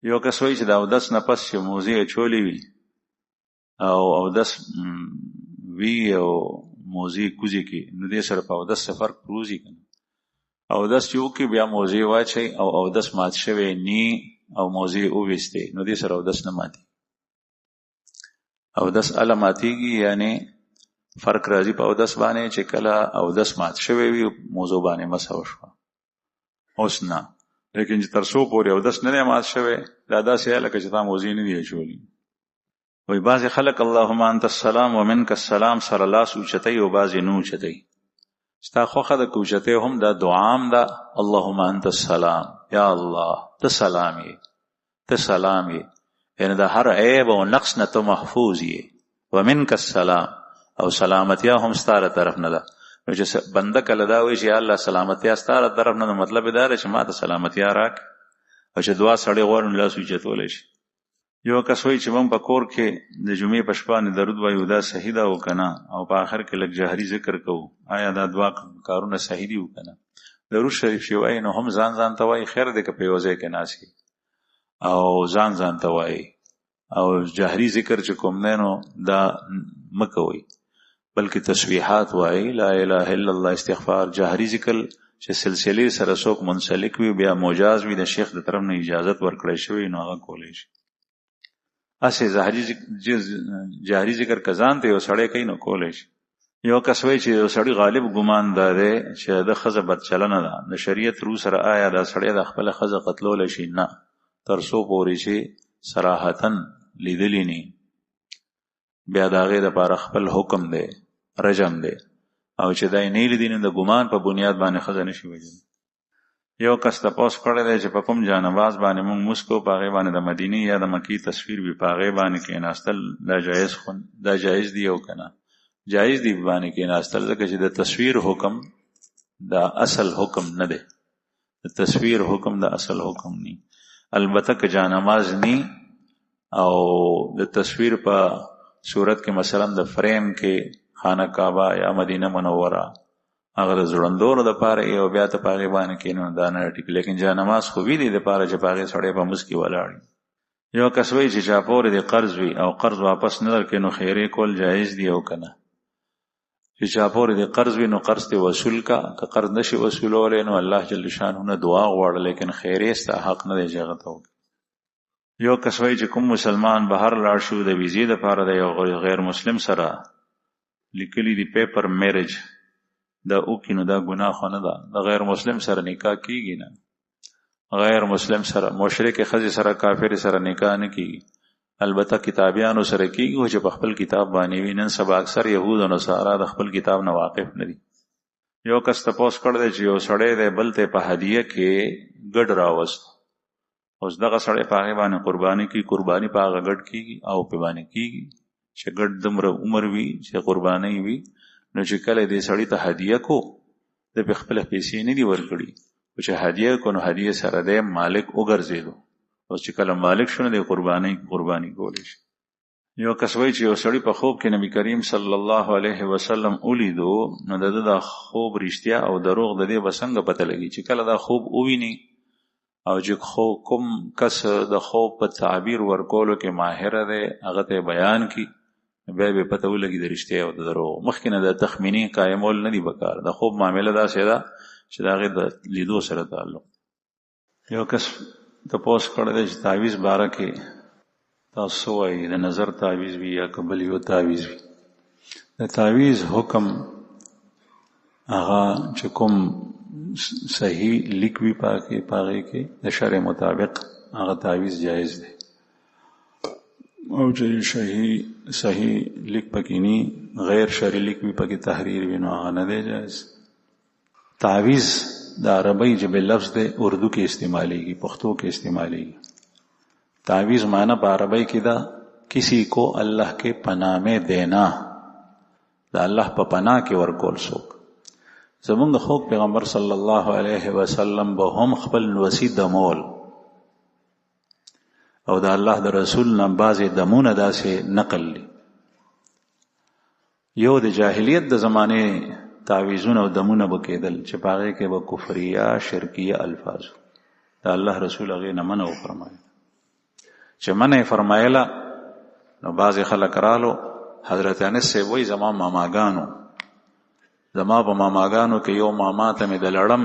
یو کس وایي چې د اودس نه پس چې موزې اچولې وي او اودس وي او موزې کوزې کې، نو دې سره په اودس څه فرق پروزي که نه؟ اودس چې وکړي بیا موزې واچوي او اودس مات شوی نی او موزې وویستې، نو دې سره اودس نه ماتي. اودس اله ماتیږي، یعنی فرق راځي په اودس باندې چې کله اودس مات شوی وي موضوع باندې مسح وشوه، اوس نه. لیکن چې تر څو پورې اودس نه دی مات شوی دا داسې لکه چې تا موزې نه دي اچولي. وایي بعضې خلک اللهم انت السلام ومنک السلام سره لاس اوچتوي او بعضې نه اوچتوي. ستا خوښه ده که اوچتوي هم دا دعام ده، اللهم انت السلام، یا الله ته سلام یې، ته سلام یې، یعنی د هر عیب او نقص نه ته محفوظ یې. ومنک السلام، او سلامتیا هم ستاره طرف نه ده. نو چې بنده کله دا وایي چې یا الله سلامتیا ستاره طرف نه ده، مطلب دا دی چې ما ته سلامتیا راک. او چې دعا سړی غواړي نو لاس اوچتولی شي. یو کس وایي چې موږ په کور کې د جمعې په شپه باندې درود وایو، دا صحیح ده او که نه؟ او په آخر کې لږ جهري ذکر کوو، آیا دا دعا کارونه صحیح دي او که نه؟ درود شریف چې وایي نو هم ځان ته وایي، خیر دی که په یو ځای کې ناست او ځان ته وایي. او جهري ذکر چې کوم دی نو دا مه کوئ، بلکې تسبیحات وایي، لا اله الا الله، استغفار. جهري ذکر چې سلسلې سره څوک منسلک وي بیا مجاز وي، د شیخ د طرف نه اجازت ورکړی شوی، نو هغه کولی شي. اسې جهري ذکر که ځان ته یو سړی کوي نو کولی شي. یو کس وایي چې یو سړی غالب ګمان دا دی چې د ښځه بدچلنه ده، د شریعت رو سره آیا دا سړی د خپله ښځه قتلولی شي؟ نه، تر څو پورې چې صراحتاً لیدلی نه، بیا د هغې دپاره خپل حکم دی، رجم دی. او چې دا یې نه لیدي نو د ګمان په بنیاد باندې ښځه نشي وژلی. یو کس تپوس کړی دی چې په کوم جانباز باندې موږ مونځ کوو، په هغې باندې د مدینې یا د مکې تصویر وي، په هغې باندې کېناستل دا جایز دي او که نه؟ جایز دي باندې کېناستل، ځکه چې د تصویر حکم دا اصل حکم نه دی، د تصویر حکم د اصل حکم نی. البته که جانماز نی او د تصویر په صورت کې مثلا د فریم کې خانه کعبه یا مدینه منوره هغه د زړندورو دپاره او بیا ته په هغې باندې کښېنو دا نه ټیک. لیکن جانماز خو وي دی دپاره چې په هغې سړی په مونځ کې ولاړ وي. یو کس وایي چې چا پورې د قرض وي او قرض واپس نه درکړي نو خیرې کول جایز دي او که نه؟ چې چا پورې د قرض وي نو قرض ته وصول کا، که قرض نشي وصولولی نو الله جل شانه نه دعا غواړه، لیکن خیرې ستا حق نه دی چې هغه ته وکړي. یو کس وایي چې کوم مسلمان بهر لاړ شو د ویزې دپاره د یو غیر مسلم سره لیکلي دي پیپر میرج، دا اوکي نو دا ګناه خو نه ده. د غیر مسلم سره نکاح کیږي نه، غیر مسلم سره مشرک ښځې سره کافر سره نکاح نه کیږي. البته کتابیانو سره کیږي چې په خپل کتاب باندې وي. نن سبا اکثر یهود او نصارا د خپل کتاب نه واقف نه دي. یو کس تپوس کړی دی چې یو سړی دی بل ته په هدیه کې ګډ راوست، اوس دغه سړی په هغې باندې قرباني کوي، قرباني په هغه ګډ کیږي او په باندې کیږي چې ګډ دومره عمر وي چې قرباني وي. نو چې کله دې سړی ته هدیه کو د په خپله پیسې نه دي ورکړي، او چې هدیه کو نو هدیه سره دی مالک وګرځېدو، اوس چې کله مالک شو نو د قرباني کولی شي. یو کس وایي چې یو سړی په خوب کې نبی کریم صلی الله علیه وسلم ولیدو، نو د ده دا خوب رښتیا او دروغ د دې به څنګه پته لګي؟ چې کله دا خوب وویني او چې کوم کس د خوب په تعبیر ورکولو کې ماهره دی هغه ته بیان کی، بیا به پته ولګي د رښتیا او د دروغ. مخکې نه د تخمیني قایمول نه دي پکار. د خوب معامله داسې ده چې د هغې د لیدو سره تعلق. یو کس تپوس کړی دی چې تعویذ باره کې تاسو وایي د نظر تعویذ وي یا که بل یو تعویذ وي. د تعویذ حکم هغه چې کوم صحیح لیک وي په هغې کې د شرع مطابق هغه تعویذ جایز دی، او چې صحیح لیک پکې نی غیر شرعي لیک وي پکې تحریر وي نو هغه نه دی جایز. تعویذ د عربی ژبې لفظ دی، اردو کې استعمالیږي، پښتو کې استعمالیږي. تعویذ معنی په عربی کې دا کسی کو الله کے پناہ میں دینا، دا الله په پناه کې ورکول څوک. زمونږ خو پیغمبر صلی الله علیه وسلم به هم خپل وصی دمول او دا الله د رسول نه بعضې دمونه داسې نقل لی. یو د جاهلیت د زمانې تعویذونه او دمونه به کېدل چې په هغې کې به کفریه شرکیه الفاظ، دا الله رسول هغې نه منع وفرمایل. چې منع فرمایله نو بعضې خلک رالو حضرت انس صاحب وایي زما ماماګانو په ماماګانو کې یو ماما ته مې د لړم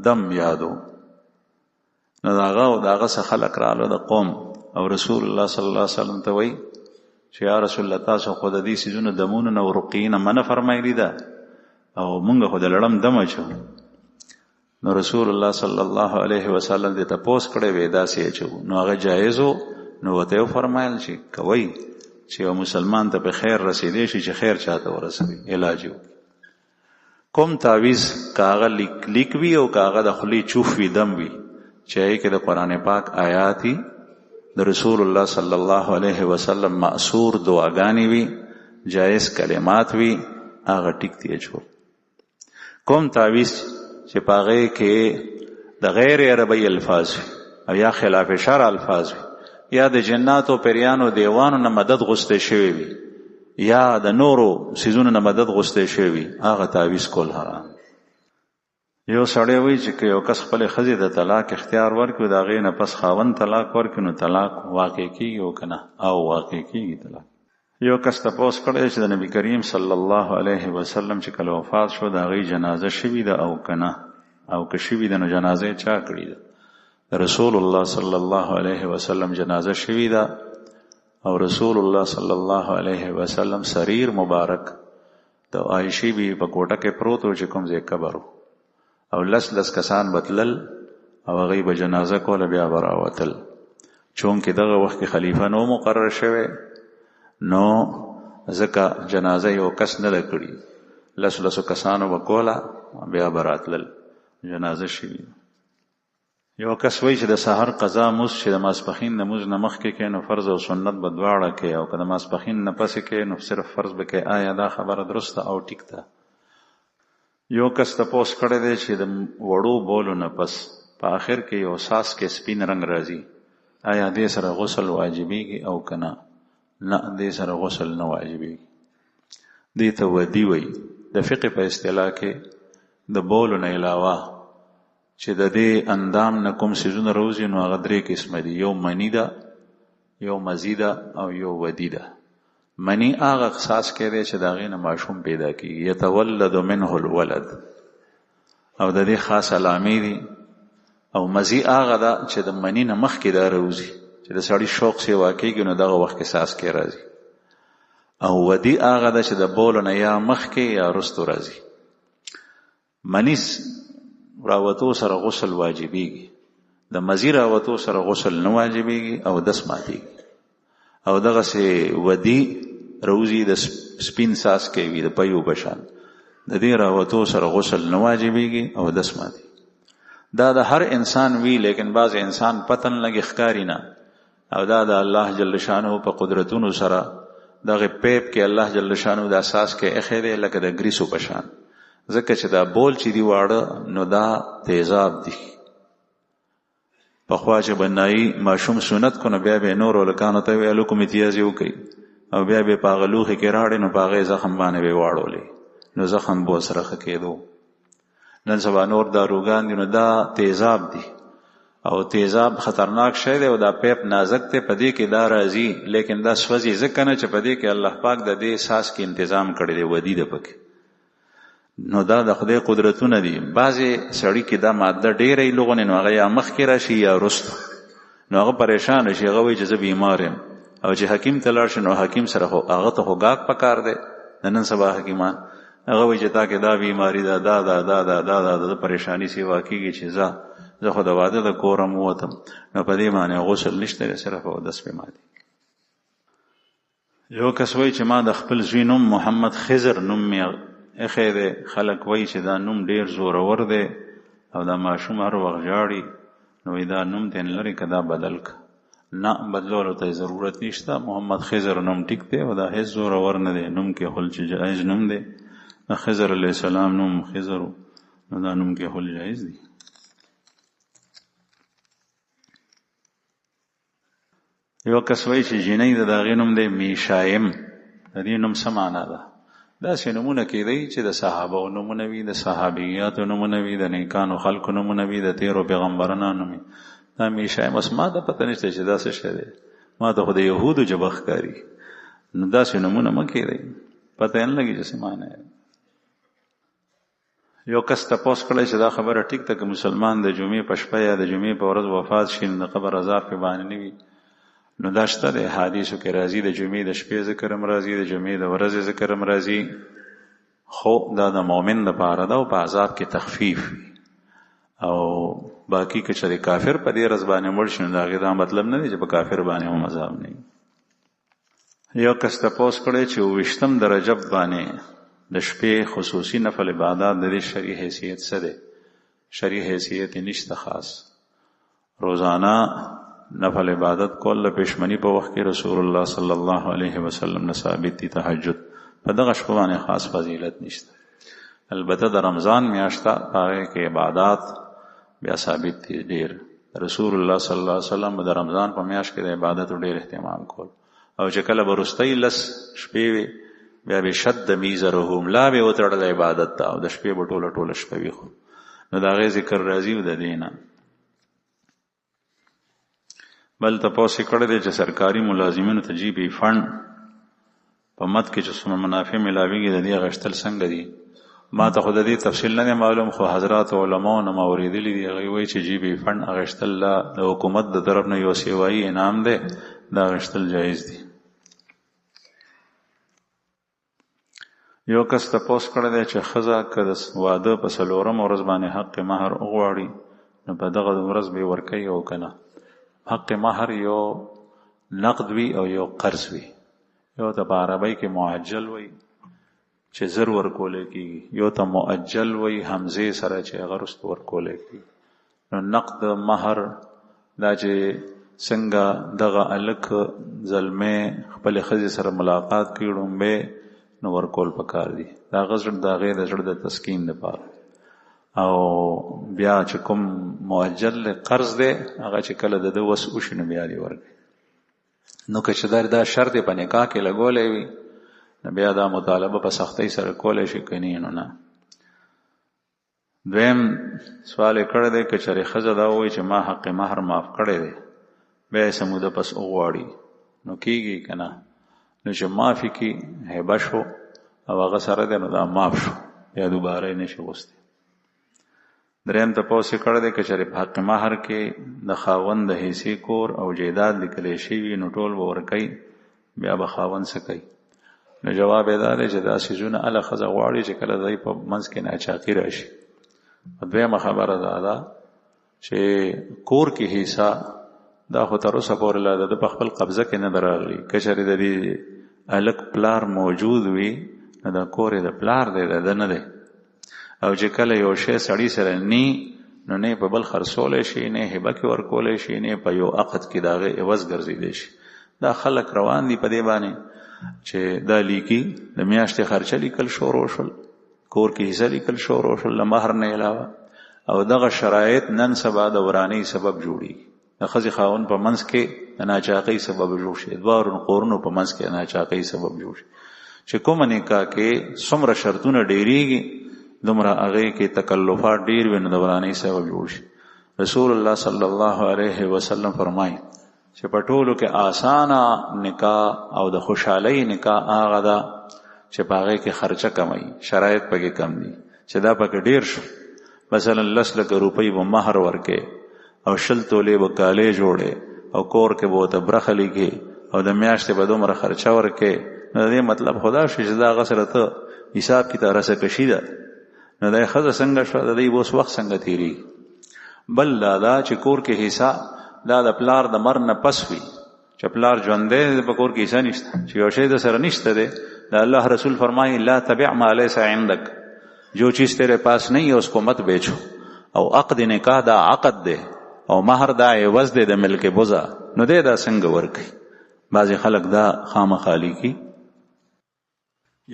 دم یادو نو د هغه څه خلک رالو د قوم او رسول الله صلی الله علیه وسلم ته وایي چې یا رسول الله تاسو خو د دې څیزونو دمونو نه او رقیې نه منع فرمایلي ده او مونږ خو د لړم دم اچو نو رسول الله صلی الله علیه وسلم دې تپوس کړی وی داسې اچو نو هغه جایز و نو ورته یې وفرمایل چې کوئ چې یو مسلمان ته په خیر رسیدی شي چې خیر چاته ورسوي علاج یو کوم تعویز کاغه لیک وی او کاغه د خلی چوف وی دم وی چې کې د قران پاک آیاتی د رسول الله صلی الله علیه وسلم مأثور دعاګانی وی جائز کلمات وی هغه ټیک دی چور کوم تعویز چې پاغه کې د غیر عربی الفاظ او یا خلاف شرع الفاظ یا د جناتو پریانو دیوانو نه مدد غوسته شوی وي یا د نورو سيزونو نه مدد غوسته شوی وي هغه تعویز کول حرام یو سړی وایي چې یو کس خپل ښځې د طلاق اختیار ورکړي د هغې نه پس خاوند طلاق ورکړي نو طلاق واقع کېږي او که نه او واقع کېږي طلاق یو کس تپوس کړی چې د نبي کریم صلی الله علیه وسلم چې کله وفات شو د هغې جنازه شوي ده او که نه او که شوي ده نو جنازه یې چا کړې ده رسول الله صلی الله علیه وسلم جنازه شوي ده او رسول الله صلی الله علیه وسلم سریر مبارک د عایشې بی په کوټه کې پروت و چې کوم ځای قبر او لس کسان بتلل او هغوی به جنازه کوله بیا به راوتل چونکې دغه وخت کې خلیفه نو مقرر شوی نو ځکه جنازه یو کس نه ده کړي لسو کسانو به کوله بیا به راتلل جنازه شوي یو کس وایي چې د سحر قضا مونځ چې د ماسپښین د مونځ نه مخکې کوې نو فرض او سنت به دواړه کوې او که د ماسپښین نه پسې کوې نو صرف فرض به کوې آیا دا خبره درسته او ټیک ده یو کس تپوس کړی دی چې د وړو بولو نه پس په آخر کې یو ساس کې سپین رنګ راځي آیا دې سره غسل واجبېږي او که نه دې سره غسل نه واجبېږي دې ته ودي وایي د فقه په اصطلاح کې د بولو نه علاوه چې د دې اندام نه کوم سیزونه روزي نو هغه درې قسمه دي یو منی ده یو مزی ده او یو ودی ده منی هغه احساس کړي چې د هغې نه ماشوم پیدا کېږي یتولد منه الولد او د دې خاص علامې دي او مزی هغه ده چې د منی نه مخکې دا روزي چې د سړي شوق سیوا کېږي نو دغه وخت کې احساس کې راځي او ودی هغه ده چې د بولو نه یا مخکې یا وروستو راځي منی راوتو سره غسل واجبېږي د مزی راوتو سره غسل نه واجبېږي او دس ماتېږي او دغسې ودي روزي د سپین ساس کې وي د پیو بشان د دې راوتو سره غسل نه واجبېږي او دس ماتېږي دا د هر انسان وی لیکن بعض انسان پتن لګي ښکاري نه او دا د الله جل شانه په قدرتونو سره دغه پیپ کې الله جل شانه د اساس کې اخی دی لکه د ګریسو بشان ځکه چې دا بول چې دی واړه نو دا تیزاب دی پخوا چې بنایي ماشوم سنت کو نو بیا به نور ولکانو ته ویلو کوم امتیاز یو کوي او بیا به په هغه لوښي کې راړي نو په هغې زخم باندې به واړولې نو زخم به ورسره ښه کېدو نن سبا نور داروګان دي نو دا تیزاب دی او تیزاب خطرناک شی دی او دا پیپ نازک دی په دې کې دا راځي لیکن دا سوځي ځکه نه چې په دې کې الله پاک د دې ساس کې تنظیم کړی دی ودی ده پکې نو دا د خدای قدرتونه دي بعضې سړي کې دا ماده ډېره لغونې نو هغه یا مخکې راشي یا وروسته نو هغه پریشانه شي هغه وایي چې زه بیمار یم او چې حکیم ته لاړ شي نو حکیم سره خو هغه ته خو ګاګ پکار دی د نن سبا حکیمان هغه وایي چې تا کې دا بیماري ده دا پریشاني سیوا کېږي چې زه خو د واده د کوره م ووتم نو په دې باندې غسل نشته صرف اودس پې ماتې یو کس وایي چې ما د خپل زوی نوم محمد خضر نوم مې اخی دی خلک وایي چې دا نوم ډیر زورور دی او دا ماشوم هر وخت ژاړي نو دا نوم ته لري که دا بدل که نه بدلولو ته ضرورت نشته محمد خضر نوم ټیک دی او دا هیڅ زورور نه دی نوم کې خل چې جایز نوم دی د خضر علیه السلام نوم خضر نو دا نوم کې خل جایز دی یو کس وایي چې جینۍ د هغې نوم دی میشایم د دې نوم څه معنا ده داسې نومونه کېدی چې د صحابو نومونه وي د صحابیاتو نومونه وي د نیکانو خلکو نومونه وي د تیرو پیغمبرانو نوم دا میشایم اوس ما ته پته نشته چې دا څه شی دی ما ته خو د یهودو ژبه ښکاري. نو داسې نومونه مه کېږئ، پته یې نه لګي چې څه معنی. یو کس تپوس کړی چې دا خبره ټیک ده که مسلمان د جمعې په شپه یا د جمعې په ورځ وفات شي نو د قبر عذاب پې باندې نه وي. نو دا شته دی، حدیثو کې راځي د جمعې د شپې ذکر هم راځي، د جمعې د ورځې ذکر هم راځي، خو دا د مؤمن دپاره ده او په عذاب کې تخفیف وي. او باقي که چېرې کافر په دې ورځ باندې مړ شي نو د هغې دا مطلب نه دی چې په کافر باندې هم عذاب نه وي. یو کس تپوس کړی چې 28 د رجب باندې د شپې خصوصي نفل عبادات د دې شرعي حیثیت څه دی؟ شرعي حیثیت یې نشته خاص. روزانه نفل عبادت کول د پېشمني په وخت کې رسول الله صلی الله علیه وسلم نه ثابت دي. تهجد په دغه شپه باندې خاص فضیلت نشته. البته د رمضان میاشت ته په هغې کې عبادات بیا ثابت دي ډېر. رسول الله صلی الله علیه وسلم د رمضان په میاشت کې د عبادتو ډېر اهتمام کول، او چې کله به وروستۍ 10 شپې وي بیا به شد میزرهم، لا به وتړل عبادت ته، او د شپې به ټوله شپه وي. خو نو د هغې ذکر راځي د دې نه. بل تپوس یې کړی دی چې سرکاري ملازمینو ته جیبي فنډ په مد کې چې څومره منافع میلاویږي د دې اخیستل څنګه دي؟ ما ته خو د دې تفصیل نه دی معلوم، خو حضرات علماو نه ما اورېدلي دي. هغوی وایي چې جیبي فنډ اخیستل د حکومت د طرف نه یو سیوایي انعام دی، دا اخیستل جایز دي. یو کس تپوس کړی دی چې ښځه که د واده په 4م ورځ باندې حق مهر وغواړي نو په دغه ورځ به یې ورکوي او که نه. حق مهر یو نقد وي او یو قرض وي. یو ته په عربی کې معجل وي چې زر ورکولی کېږي، یو ته مؤجل وي حمزې سره چې هغه وروسته ورکولی کېږي. نو نقد مهر دا چې څنګه دغه هلک زلمی خپلې ښځې سره ملاقات کوي ړومبی نو ورکول پکار دي، د هغې د زړه د تسکین دپاره. او بیا چې کوم مؤجل قرض دی هغه چې کله د ده وس وشي نو بیا دې ورکړي. نو که چې دا شرط په نکاح کې لګولی وي نو بیا دا مطالبه په سختۍ سره کولی شي، که نه نو نه. دویم سوال یې کړی دی که چېرې ښځه دا ووایي چې ما حق مهر معاف کړی دی بیا یې څه موده پس وغواړي نو کېږي که نه؟ نو چې معافي کې هیبه شو او هغه سره دی نو دا معاف شو، بیا دوباره یې نشي غوستی. دریم تپوس یې کړی دی که چېرې په حق مهر کې د خاوند د حصې کور او جیداد لیکلی شوي نو ټول به ورکوي، بیا به خاوند څه کوي؟ نو جواب یې دا دی چې دا څیزونه هله ښځه غواړي چې کله دی په منځ کې ناچاقي راشي. دویمه خبره دا ده چې کور کې حصه دا خو تر اوسه پورې لا د په خپل قبضه کې نه ده راغلي. که چېرې د دې هلک پلار موجود وي نو دا کور یې د پلار دی، د ده نه دی. او چې کله یو شی سړي سره نی نو نه په بل خرڅولی شي، نه هبه کې ورکولی شي، نه په یو عقد کې د هغې عوض ګرځېدی شي. دا خلک روان دي په دې باندې چې دا لیکي د میاشتې خرچه لیکل شروع شول، کور کې حصه لیکل شروع شول له مهر نه علاوه. او دغه شرایط نن سبا د ورانۍ سبب جوړېږي. د ښځې خاوند په منځ کې د ناچاقۍ سبب جوړ شي، دواړو کورونو په منځ کې د ناچاقۍ سبب جوړ شي. چې کومه نکاح کې څومره شرطونه ډېرېږي دومره هغې کې تکلفات ډېر وي نو د ورانۍ سبب جوړ شي. رسول الله صلی الله علیه وسلم فرمایي چې په ټولو کې آسانه نکاح او د خوشحالۍ نکاح هغه ده چې په هغې کې خرچه کموي، شرایط پکې کم دي. چې دا پکې ډېر شو، مثلا 10 لکه روپۍ به مهر ورکې او 20 تولې به کالې جوړې او کور کې به ورته برخه لیکې او د میاشتې به دومره خرچه ورکې. نو د دې مطلب خدا شو چې دا هغه سره ته حساب کتاب رسکشي ده. نو دا ښځه څنګه شوه، د دې اوس وخت څنګه تېرېږي. بل دا چې کور کې حصه دا د پلار د مر نه پس وي، چې پلار ژوندی دی په کور کې حصه نشته، چې یو شی د سره نشته دی. د الله رسول فرمایي لا تبع ما لیس عندک، جو چیز تیرے پاس نہیں ہے اس کو مت بیچو. او عقد نکاح دا عقد دے او مہر دا عوض دے د ملک بوزا نو دے دا څنګه ورکي. بعضې خلک دا خامخالي کی.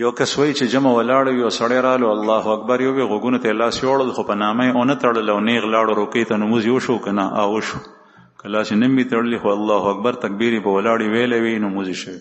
یو کس وایي چې جمع ولاړو یو سړی رالو الله اکبر یو وی غوږونو ته لاس یوړل خو په نامه یې ونه تړل او نیغ لاړو روکۍ ته نموز یو شو که نه وشو. که لاس یې نه وي تړلي خو الله اکبر تکبیر یې په ولاړې ویلی وي نموز یې شوی.